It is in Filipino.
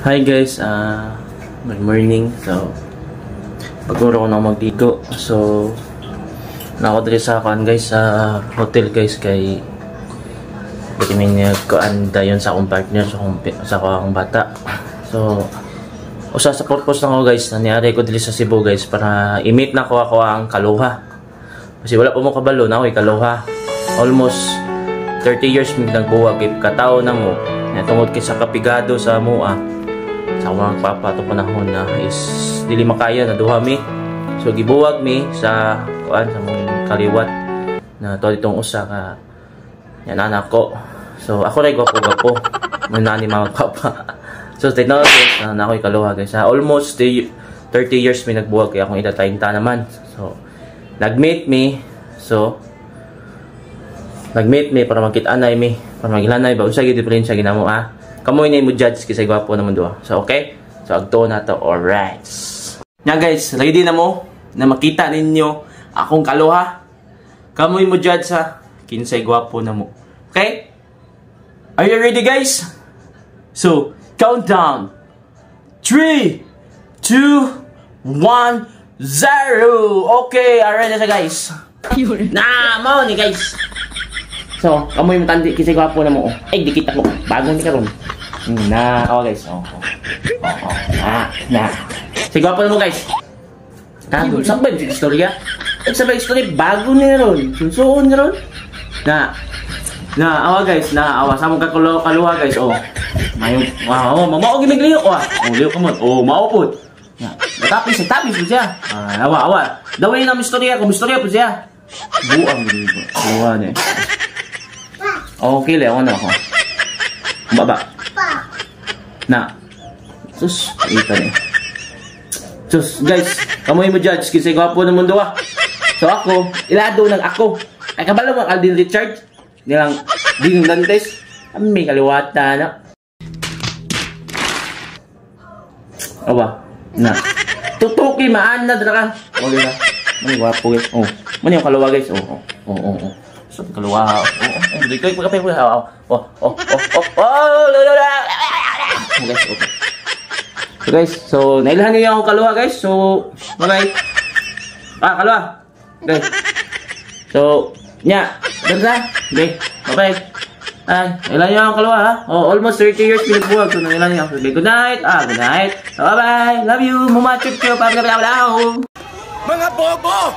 Hi guys, good morning. So, pagkuro ko na magdigo. So, nakodre sa akin guys sa hotel guys kay kami nagkuan dayon sa akong partner sa akong bata. So, usa sa purpose na ko guys, nangyari ko dili sa Cebu guys para i-meet na ko ako ang kaluha. Kasi wala pa mo kabalo na ako'y kaluha. Almost 30 years nagbuwag katao na mo. Tungod kay sa kapigado sa mua. Sa mga papato panahon na is dili makaya na duha mi. So gibuwag mi sa kuan sa mong kaliwat na to ditong usa ka yan anak ko. So ako ray gwapo muna ni mga papa. So tinawag guys na ako'y kaluha guys. Almost 30 years mi nagbuwag kay akong itatayng ta naman. So nag-meet mi. So nag-meet mi para magkit-anay mi. Para maghilanay ba unsa gyud diferensya ginamo Kamoy na mo judge kasi gwapo naman duha. So okay? So agto na to. Alright. Nya guys, ready na mo na makita ninyo akong kaluha. Kamoy mo judge ha. Kinsay gwapo na mo. Okay? Are you ready guys? So, countdown. 3 2 1 0. Okay, alright na siya guys. Na, mo ni guys. So, kamoy mo tandi kasi gwapo na mo. Ay, dikit ako. Bagong di karon. Na, guys. Na. Sige gwapo na mo guys. Sabay sa istorya. Sabay istorya bago ni ron. Sunsuon ni ron. Na, guys. Na, sa mong kaluha guys. Mayo. Mao gimigliyo liyo ka mo. Mao pud. Tapis mo siya. Awa. Daway na istorya, istorya po siya. Buang dito. Kaluha ni. Okay, lewan na ako. Baba. Na. Sus, ito na. Sus, guys, kamoy mo judge kasi gwapo na mundo So ako, ilado ng ako. Ay kabalo mo Alden Richard. Nilang Ding Dantes. May kaliwata na. Awa. Na. Tutuki maana dra ka. Okay na. May gwapo guys. Mani yung kaluwa guys. So kaluwa. Hindi ko ipagkapay ko. Guys, okay. So guys, so nailhan niyo ako kaluwa guys. So, bye-bye. Kaluwa. Guys. So, nya, ganda. Okay. Bye-bye. Nailhan niyo ako kaluwa ha. Almost 30 years pinagbuwag. So, nailhan niyo ako. Good night. Good night. Bye-bye. Love you. Mumachip ko. Mga bobo!